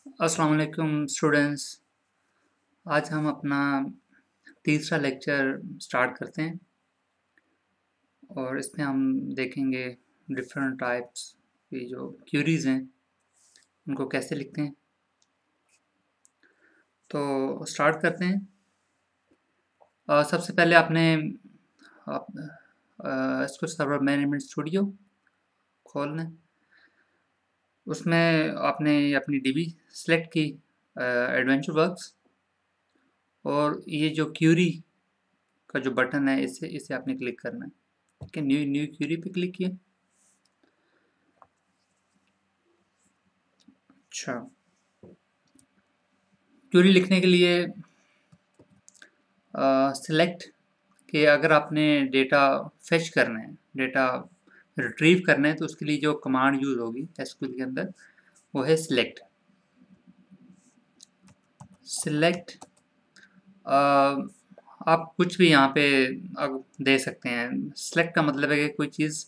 अस्सलाम वालेकुम स्टूडेंट्स। आज हम अपना तीसरा लेक्चर स्टार्ट करते हैं और इसमें हम देखेंगे डिफरेंट टाइप्स की जो क्यूरीज हैं उनको कैसे लिखते हैं। तो स्टार्ट करते हैं। सबसे पहले आपने इसको सर्वर मैनेजमेंट स्टूडियो खोलना है। उसमें आपने अपनी डीबी सेलेक्ट की, एडवेंचर वर्क्स, और ये जो क्यूरी का जो बटन है इसे इसे आपने क्लिक करना है। ठीक है, न्यू न्यू क्यूरी पे क्लिक किया। अच्छा, क्यूरी लिखने के लिए सिलेक्ट कि अगर आपने डेटा फेच करना है, डेटा रिट्रीव करना है, तो उसके लिए जो कमांड यूज़ होगी एसक्यूएल के अंदर वो है सिलेक्ट। सिलेक्ट आप कुछ भी यहाँ पे दे सकते हैं। सिलेक्ट का मतलब है कि कोई चीज़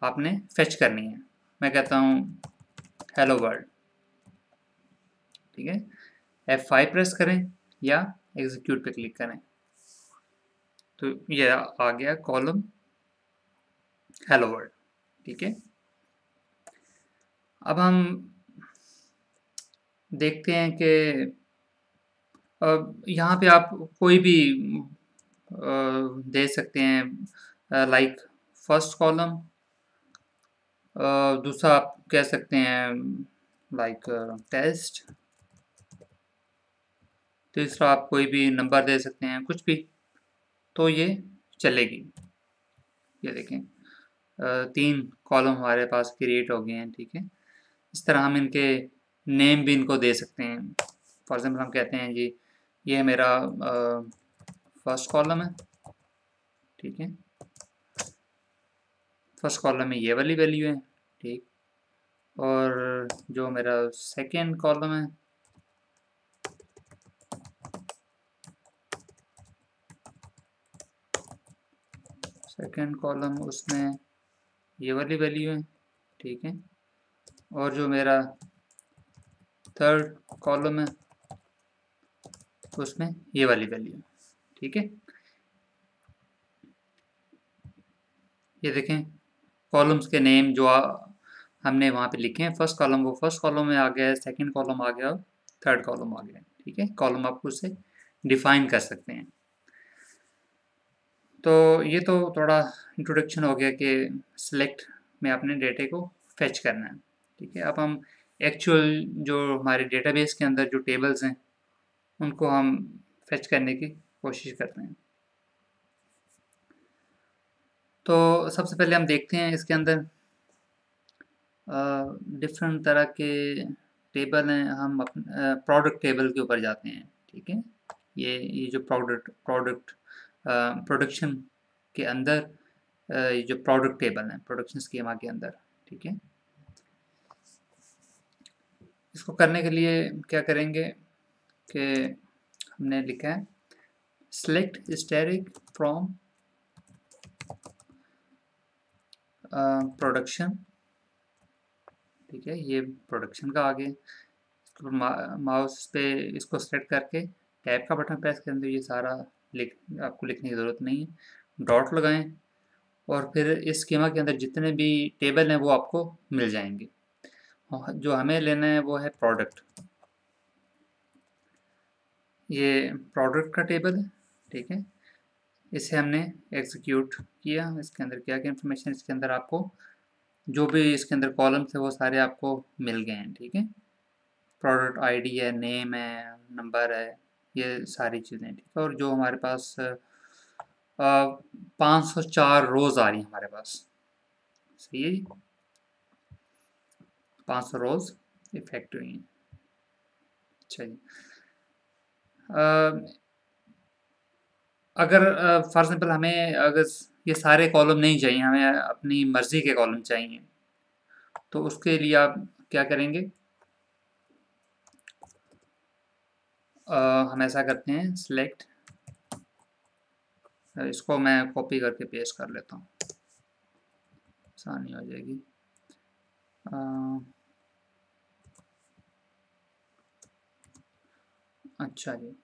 आपने फेच करनी है। मैं कहता हूँ हेलो वर्ल्ड। ठीक है, F5 प्रेस करें या एग्जीक्यूट पे क्लिक करें, तो ये आ गया कॉलम हेलो वर्ल्ड। ठीक है, अब हम देखते हैं कि यहाँ पे आप कोई भी दे सकते हैं, लाइक फर्स्ट कॉलम। दूसरा आप कह सकते हैं लाइक टेस्ट। तीसरा आप कोई भी नंबर दे सकते हैं, कुछ भी, तो ये चलेगी। ये देखें, 3 कॉलम हमारे पास क्रिएट हो गए हैं। ठीक है, इस तरह हम इनके नेम भी इनको दे सकते हैं। फॉर एग्जाम्पल हम कहते हैं जी ये मेरा फर्स्ट कॉलम है। ठीक है, फर्स्ट कॉलम में ये वाली वैल्यू है। ठीक, और जो मेरा सेकेंड कॉलम है, सेकेंड कॉलम उसमें ये वाली वैल्यू है। ठीक है, और जो मेरा थर्ड कॉलम है उसमें ये वाली वैल्यू है। ठीक है, ये देखें कॉलम्स के नेम जो हमने वहाँ पे लिखे हैं। फर्स्ट कॉलम वो फर्स्ट कॉलम में आ गया है, सेकेंड कॉलम आ गया और थर्ड कॉलम आ गया। ठीक है, कॉलम आप उससे डिफाइन कर सकते हैं। तो ये तो थोड़ा इंट्रोडक्शन हो गया कि सिलेक्ट में अपने डेटे को फेच करना है। ठीक है, अब हम एक्चुअल जो हमारे डेटाबेस के अंदर जो टेबल्स हैं उनको हम फेच करने की कोशिश करते हैं। तो सबसे पहले हम देखते हैं इसके अंदर डिफरेंट तरह के टेबल हैं। हम अपने प्रोडक्ट टेबल के ऊपर जाते हैं। ठीक है, ये जो प्रोडक्ट प्रोडक्शन के अंदर, ये जो प्रोडक्ट टेबल है प्रोडक्शन स्कीमा के अंदर। ठीक है, इसको करने के लिए क्या करेंगे कि हमने लिखा है सेलेक्ट स्टैटिक फ्रॉम प्रोडक्शन। ठीक है, ये प्रोडक्शन का आगे माउस पे इसको सेलेक्ट करके टैब का बटन प्रेस करें तो ये सारा आपको लिखने की ज़रूरत नहीं है। डॉट लगाएं और फिर इस स्कीमा के अंदर जितने भी टेबल हैं वो आपको मिल जाएंगे। जो हमें लेना है वो है प्रोडक्ट। ये प्रोडक्ट का टेबल है। ठीक है, इसे हमने एग्जीक्यूट किया। इसके अंदर क्या क्या इन्फॉर्मेशन, इसके अंदर आपको जो भी इसके अंदर कॉलम थे वो सारे आपको मिल गए हैं। ठीक है, प्रोडक्ट आईडी है, नेम है, नंबर है, ये सारी चीज़ें। ठीक है, और जो हमारे पास 504 रोज़ आ रही हैं हमारे पास। सही है जी, 500 रोज़ इफेक्ट हुई हैं। अच्छा जी, अगर फॉर एग्जाम्पल हमें अगर ये सारे कॉलम नहीं चाहिए, हमें अपनी मर्ज़ी के कॉलम चाहिए, तो उसके लिए आप क्या करेंगे? हम ऐसा करते हैं सिलेक्ट, इसको मैं कॉपी करके पेस्ट कर लेता हूँ, आसानी हो जाएगी। अच्छा जी,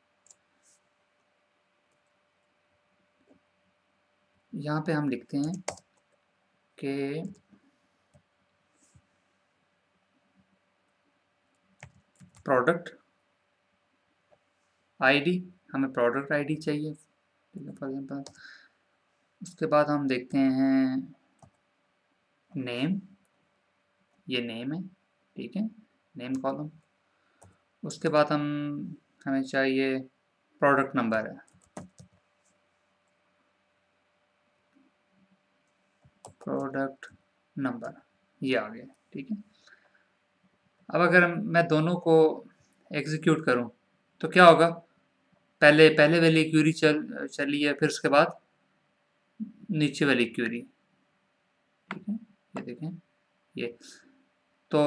यहाँ पे हम लिखते हैं कि प्रोडक्ट आईडी, हमें प्रोडक्ट आईडी चाहिए, ठीक है, फॉर एग्जांपल। उसके बाद हम देखते हैं नेम, ये नेम है, ठीक है, नेम कॉलम। उसके बाद हमें चाहिए प्रोडक्ट नंबर है, प्रोडक्ट नंबर, ये आ गया, ठीक है। अब अगर मैं दोनों को एग्जीक्यूट करूं तो क्या होगा, पहले पहले वाली क्यूरी चली है, फिर उसके बाद नीचे वाली क्यूरी, ठीक है, ये देखें, ये तो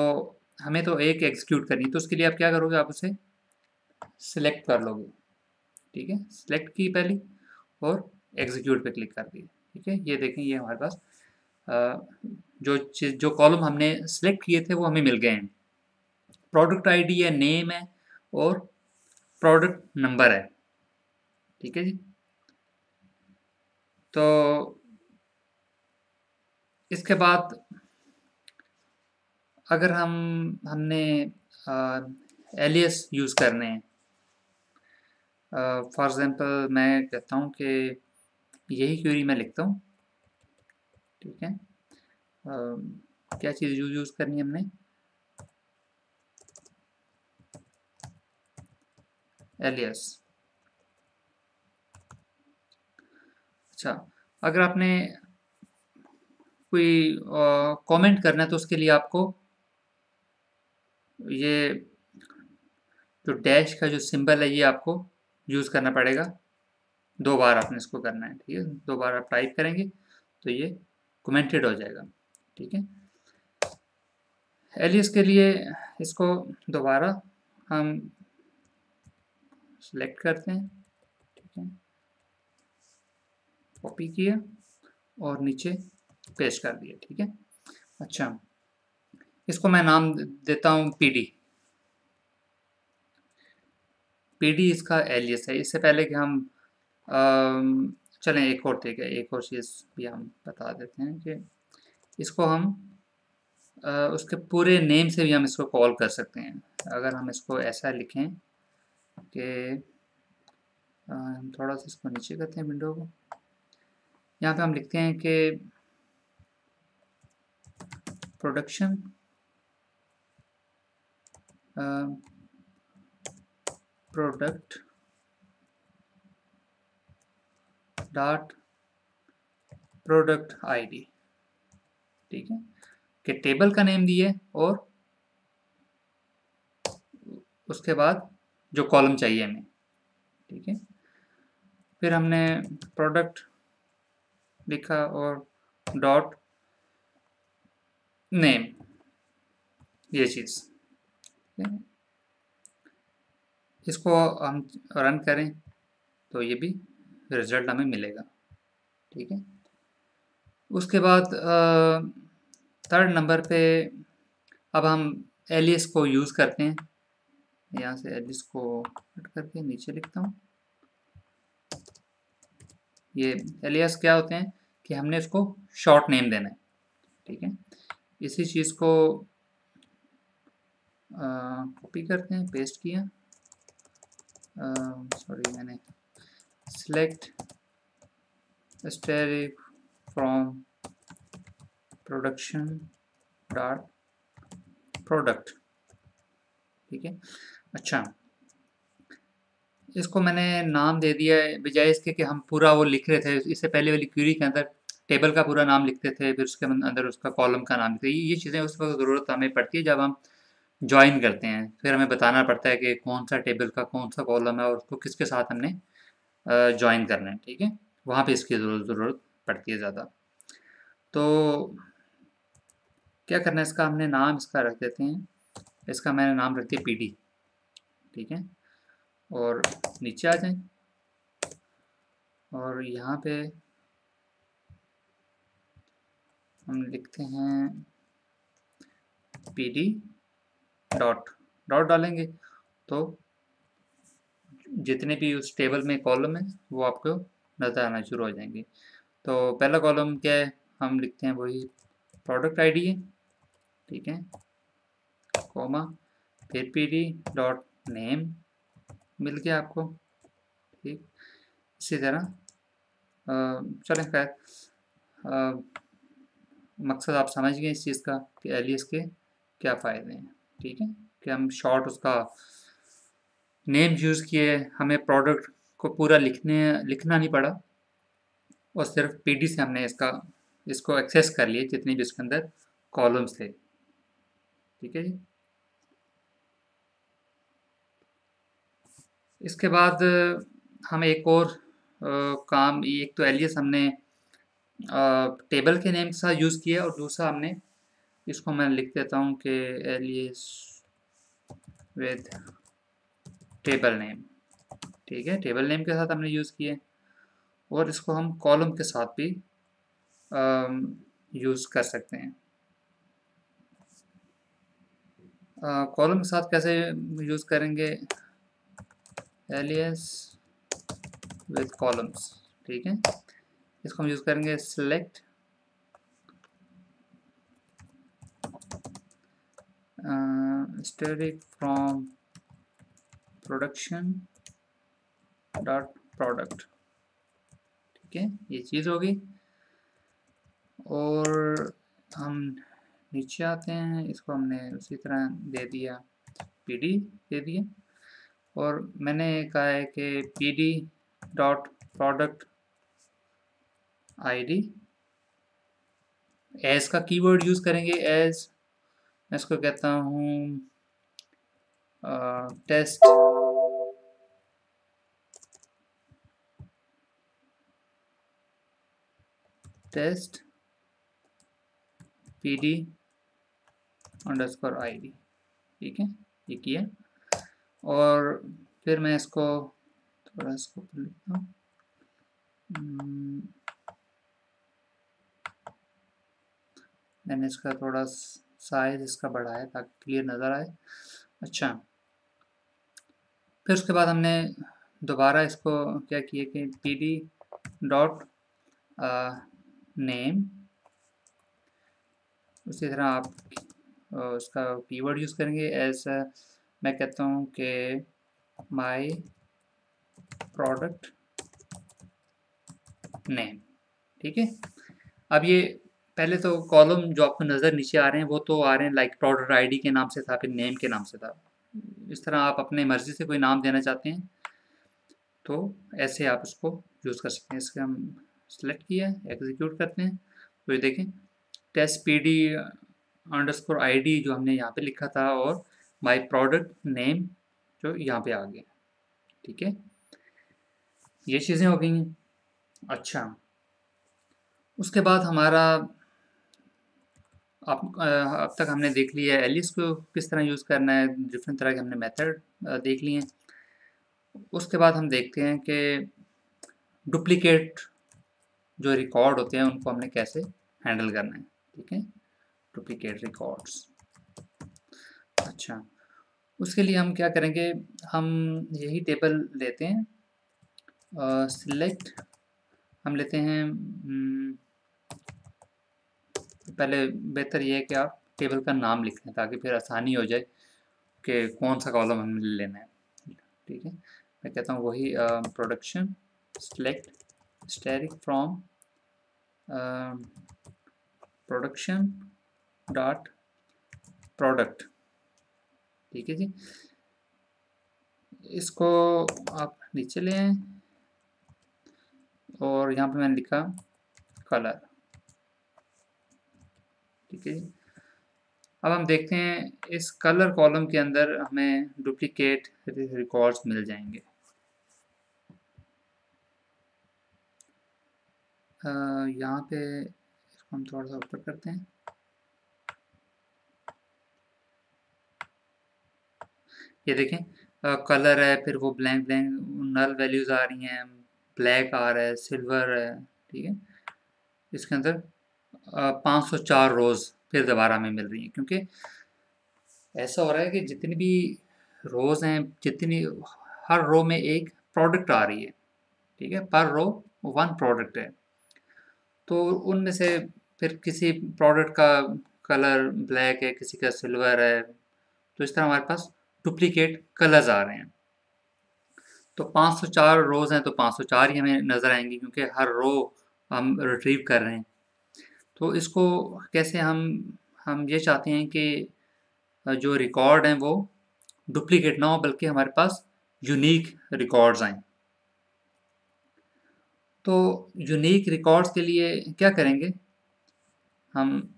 हमें तो एक एग्जीक्यूट करनी है, तो उसके लिए आप क्या करोगे, आप उसे सिलेक्ट कर लोगे, ठीक है, सिलेक्ट की पहली और एग्जीक्यूट पे क्लिक कर दिए, ठीक है। ये देखें, ये हमारे पास जो कॉलम हमने सिलेक्ट किए थे वो हमें मिल गए हैं, प्रोडक्ट आईडी है, नेम है और प्रोडक्ट नंबर है, ठीक है जी। तो इसके बाद अगर हमने एलियस यूज़ करने हैं, फॉर एग्जांपल मैं कहता हूँ कि यही क्वेरी मैं लिखता हूँ, ठीक है। क्या चीज़ यूज़ करनी है हमने, एलियस। अच्छा, अगर आपने कोई कमेंट करना है तो उसके लिए आपको ये जो डैश का जो सिंबल है ये आपको यूज़ करना पड़ेगा, 2 बार आपने इसको करना है, ठीक है, 2 बार आप टाइप करेंगे तो ये कमेंटेड हो जाएगा, ठीक है। एलियस के लिए इसको दोबारा हम सेलेक्ट करते हैं, ठीक है, कॉपी किया और नीचे पेस्ट कर दिया, ठीक है। अच्छा, इसको मैं नाम देता हूँ पीडी, पीडी इसका एलियस है। इससे पहले कि हम चलें एक और, ठीक है, एक और चीज़ भी हम बता देते हैं कि इसको हम उसके पूरे नेम से भी हम इसको कॉल कर सकते हैं। अगर हम इसको ऐसा लिखें कि हम थोड़ा सा इसको नीचे करते हैं विंडो को, यहाँ पे हम लिखते हैं कि production product dot product ID, ठीक है, कि टेबल का नेम दिए और उसके बाद जो कॉलम चाहिए हमें, ठीक है। फिर हमने प्रोडक्ट लिखा और डॉट नेम, ये चीज़, ठीक है। इसको हम रन करें तो ये भी रिजल्ट हमें मिलेगा, ठीक है। उसके बाद थर्ड नंबर पे अब हम एलियस को यूज़ करते हैं, यहाँ से एलियस को कट करके नीचे लिखता हूँ। ये एलियस क्या होते हैं कि हमने इसको शॉर्ट नेम देना है, ठीक है। इसी चीज़ को कॉपी करते हैं, पेस्ट किया, सॉरी मैंने select steric from production dot product, ठीक है। अच्छा, इसको मैंने नाम दे दिया है, बजाय इसके कि हम पूरा वो लिख रहे थे, इससे पहले वाली क्वेरी के अंदर टेबल का पूरा नाम लिखते थे, फिर उसके अंदर उसका कॉलम का नाम लिखते थे। ये चीज़ें उस वक्त ज़रूरत हमें पड़ती है जब हम ज्वाइन करते हैं, फिर हमें बताना पड़ता है कि कौन सा टेबल का कौन सा कॉलम है और उसको किसके साथ हमने ज्वाइन करना है, ठीक है। वहाँ पे इसकी ज़रूरत पड़ती है ज़्यादा। तो क्या करना है, इसका हमने नाम इसका रख देते हैं, इसका मैंने नाम रख दिया पीडी, ठीक है। और नीचे आ जाएं और यहाँ पे हम लिखते हैं पीडी डॉट, डॉट डालेंगे तो जितने भी उस टेबल में कॉलम है वो आपको नज़र आना शुरू हो जाएंगे। तो पहला कॉलम क्या है, हम लिखते हैं वही प्रोडक्ट आईडी है, ठीक है, कॉमा, फिर पीडी डॉट नेम मिल गया आपको, ठीक। इसी तरह चलें खैर, मकसद आप समझ गए इस चीज़ का कि एलियस के क्या फ़ायदे हैं, ठीक है, कि हम शॉर्ट उसका नेम यूज़ किए, हमें प्रोडक्ट को पूरा लिखना नहीं पड़ा, और सिर्फ पीडी से हमने इसको एक्सेस कर लिए जितनी भी इसके अंदर कॉलम्स थे, ठीक है जी। इसके बाद हम एक और काम, एक तो एलियस हमने टेबल के नेम के साथ यूज़ किया, और दूसरा हमने इसको मैं लिख देता हूँ कि एलियस विद टेबल नेम, ठीक है, टेबल नेम के साथ हमने यूज़ किए, और इसको हम कॉलम के साथ भी यूज़ कर सकते हैं। कॉलम के साथ कैसे यूज़ करेंगे, एलियस विद कॉलम्स, ठीक है, इसको हम यूज़ करेंगे select static from production dot product, ठीक है, ये चीज़ होगी। और हम नीचे आते हैं, इसको हमने उसी तरह दे दिया, पीडी दे दिया, और मैंने कहा है कि PD dot product ID, as का कीवर्ड यूज़ करेंगे, एज मैं इसको कहता हूँ test test PD underscore ID, ठीक है, ये किया। और फिर मैं इसको थोड़ा इसको लिखता हूँ, मैंने इसका थोड़ा साइज इसका बढ़ाया ताकि क्लियर नज़र आए। अच्छा, फिर उसके बाद हमने दोबारा इसको क्या किया कि पीडी डॉट नेम, उसी तरह आप उसका कीवर्ड यूज़ करेंगे, एज मैं कहता हूँ कि माय प्रोडक्ट नेम, ठीक है। अब ये पहले तो कॉलम जो आपको नज़र नीचे आ रहे हैं वो तो आ रहे हैं लाइक प्रोडक्ट आईडी के नाम से था, फिर नेम के नाम से था। इस तरह आप अपने मर्ज़ी से कोई नाम देना चाहते हैं तो ऐसे आप उसको यूज़ कर सकते हैं। इसके हम सेलेक्ट किया, एग्जीक्यूट करते हैं, तो ये देखें test P D underscore I D जो हमने यहाँ पे लिखा था, और माई प्रोडक्ट नेम जो यहाँ पे आ गया, ठीक है, ये चीज़ें हो गई हैं। अच्छा, उसके बाद हमारा अब तक हमने देख लिया है एलिस को किस तरह यूज़ करना है, डिफरेंट तरह के हमने मेथड देख लिए हैं। उसके बाद हम देखते हैं कि डुप्लीकेट जो रिकॉर्ड होते हैं उनको हमने कैसे हैंडल करना है, ठीक है, डुप्लीकेट रिकॉर्ड्स। अच्छा, उसके लिए हम क्या करेंगे, हम यही टेबल लेते हैं, सिलेक्ट हम लेते हैं, पहले बेहतर ये है कि आप टेबल का नाम लिख लें ताकि फिर आसानी हो जाए कि कौन सा कॉलम हमें लेना है, ठीक है। मैं कहता हूँ वही production select static from production dot product, ठीक है जी। इसको आप नीचे ले आएं, और यहाँ पे मैंने लिखा कलर, ठीक है जी। अब हम देखते हैं इस कलर कॉलम के अंदर हमें डुप्लीकेट रिकॉर्ड्स मिल जाएंगे। यहाँ पे इसको हम थोड़ा सा ऊपर करते हैं, ये देखें कलर है, फिर वो ब्लैंक ब्लैंक नल वैल्यूज़ आ रही हैं, ब्लैक आ रहा है, सिल्वर है, ठीक है। इसके अंदर 504 रोज़ फिर दोबारा हमें मिल रही हैं, क्योंकि ऐसा हो रहा है कि जितनी भी रोज़ हैं, जितनी हर रो में एक प्रोडक्ट आ रही है, ठीक है, पर रो 1 प्रोडक्ट है। तो उनमें से फिर किसी प्रोडक्ट का कलर ब्लैक है, किसी का सिल्वर है, तो इस तरह हमारे पास डुप्लीकेट कलर्स आ रहे हैं। तो 504 रोज़ हैं तो 504 ही हमें नज़र आएंगी, क्योंकि हर रो हम रिट्रीव कर रहे हैं। तो इसको कैसे हम ये चाहते हैं कि जो रिकॉर्ड हैं वो डुप्लीकेट ना हो, बल्कि हमारे पास यूनिक रिकॉर्ड्स आएँ। तो यूनिक रिकॉर्ड्स के लिए क्या करेंगे, हम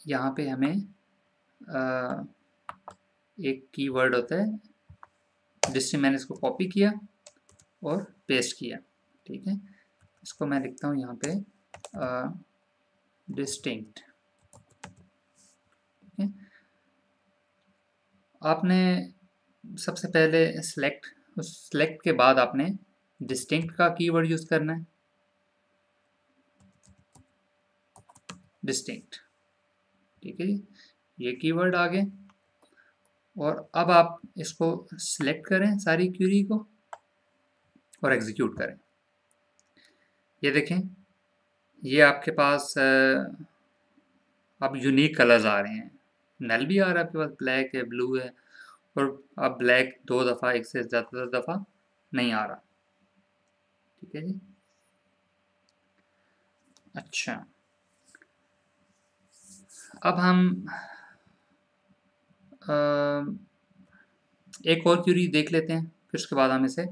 यहाँ पे हमें एक कीवर्ड होता है जिससे मैंने इसको कॉपी किया और पेस्ट किया, ठीक है। इसको मैं लिखता हूँ यहाँ पे डिस्टिंक्ट, ठीक है। आपने सबसे पहले सिलेक्ट के बाद आपने डिस्टिंक्ट का कीवर्ड यूज़ करना है, डिस्टिंक्ट, ठीक है जी। ये कीवर्ड आ गए और अब आप इसको सिलेक्ट करें सारी क्यूरी को और एग्जीक्यूट करें। ये देखें, ये आपके पास अब यूनिक कलर्स आ रहे हैं, नल भी आ रहा है आपके पास, ब्लैक है, ब्लू है, और अब ब्लैक 2 दफ़ा, एक से ज़्यादा दफ़ा नहीं आ रहा, ठीक है जी। अच्छा, अब हम एक और क्यूरी देख लेते हैं, फिर उसके बाद हम इसे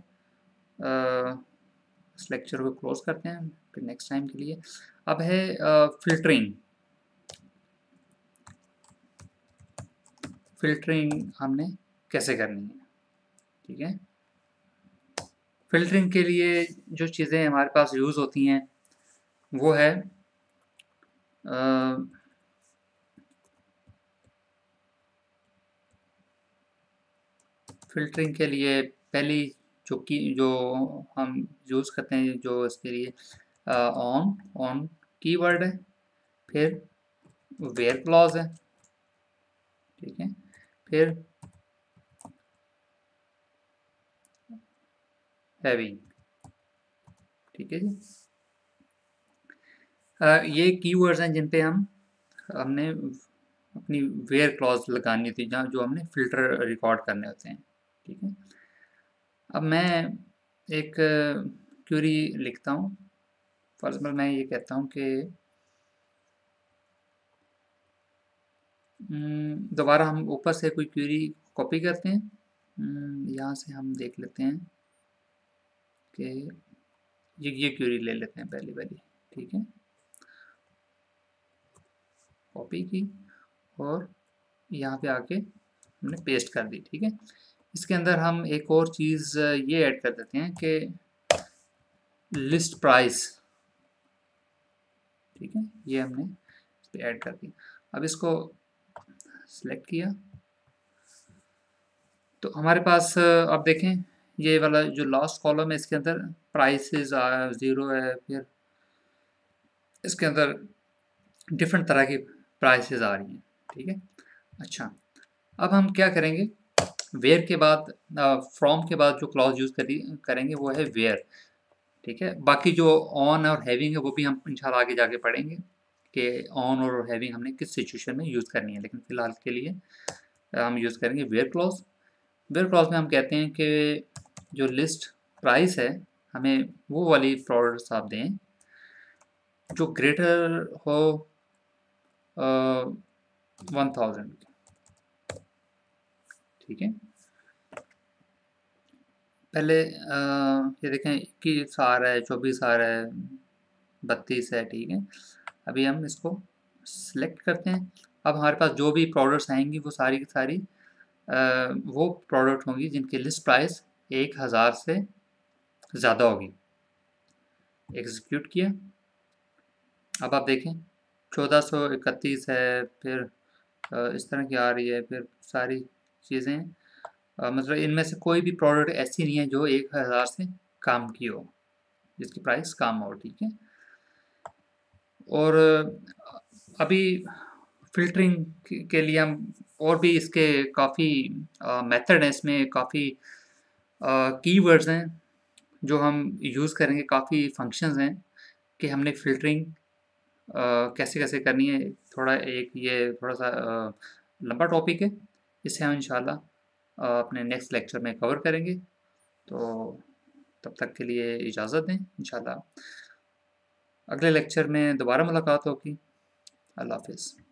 इस लेक्चर को क्लोज करते हैं फिर नेक्स्ट टाइम के लिए। अब है फिल्टरिंग। फिल्टरिंग हमने कैसे करनी है, ठीक है। फिल्टरिंग के लिए जो चीज़ें हमारे पास यूज़ होती हैं वो है फिल्टरिंग के लिए पहली जो हम यूज़ करते हैं, जो इसके लिए ऑन कीवर्ड है, फिर वेयर क्लॉज है, ठीक है, फिर हैविंग, ठीक है जी। ये कीवर्ड्स हैं जिन पे हमने अपनी वेयर क्लॉज लगानी थी, जहाँ जो हमने फिल्टर रिकॉर्ड करने होते हैं, ठीक है। अब मैं एक क्यूरी लिखता हूँ। फॉर एग्जाम्पल मैं ये कहता हूँ कि दोबारा हम ऊपर से कोई क्यूरी कॉपी करते हैं। यहाँ से हम देख लेते हैं कि ये क्यूरी ले लेते हैं पहली वाली, ठीक है। कॉपी की और यहाँ पे आके हमने पेस्ट कर दी, ठीक है। इसके अंदर हम एक और चीज़ ये ऐड कर देते हैं कि लिस्ट प्राइस, ठीक है, ये हमने इस पर ऐड कर दी। अब इसको सिलेक्ट किया तो हमारे पास आप देखें ये वाला जो लास्ट कॉलम है इसके अंदर प्राइसेस 0 है, फिर इसके अंदर डिफरेंट तरह की प्राइसेस आ रही हैं, ठीक है। अच्छा, अब हम क्या करेंगे, वेयर के बाद फ्रॉम के बाद जो क्लॉज यूज़ करेंगे वो है वेयर, ठीक है। बाकी जो ऑन और हैविंग है वो भी हम इंशाल्लाह आगे जाके पढ़ेंगे कि ऑन और हैविंग हमने किस सिचुएशन में यूज़ करनी है, लेकिन फ़िलहाल के लिए हम यूज़ करेंगे वेयर क्लॉज। वेयर क्लॉज में हम कहते हैं कि जो लिस्ट प्राइस है हमें वो वाली प्रोडक्ट्स आप दें जो ग्रेटर हो 1000, ठीक है। पहले ये देखें 21 आ रहा है, 24 आ रहा है, 32 है, ठीक है। अभी हम इसको सिलेक्ट करते हैं। अब हमारे पास जो भी प्रोडक्ट्स आएंगी वो सारी की सारी वो प्रोडक्ट होंगी जिनकी लिस्ट प्राइस 1000 से ज़्यादा होगी। एग्जीक्यूट किया, अब आप देखें 1431 है, फिर इस तरह की आ रही है, फिर सारी चीज़ें मतलब इनमें से कोई भी प्रोडक्ट ऐसी नहीं है जो 1000 से कम की हो, जिसकी प्राइस कम हो, ठीक है। और अभी फिल्टरिंग के लिए हम और भी इसके काफ़ी मेथड हैं, इसमें काफ़ी कीवर्ड्स हैं जो हम यूज़ करेंगे, काफ़ी फंक्शंस हैं कि हमने फ़िल्टरिंग कैसे कैसे करनी है। थोड़ा एक ये थोड़ा सा लंबा टॉपिक है, इसे हम इंशाल्लाह अपने नेक्स्ट लेक्चर में कवर करेंगे। तो तब तक के लिए इजाज़त दें, इंशाल्लाह अगले लेक्चर में दोबारा मुलाकात होगी। अल्लाह हाफ़िज़।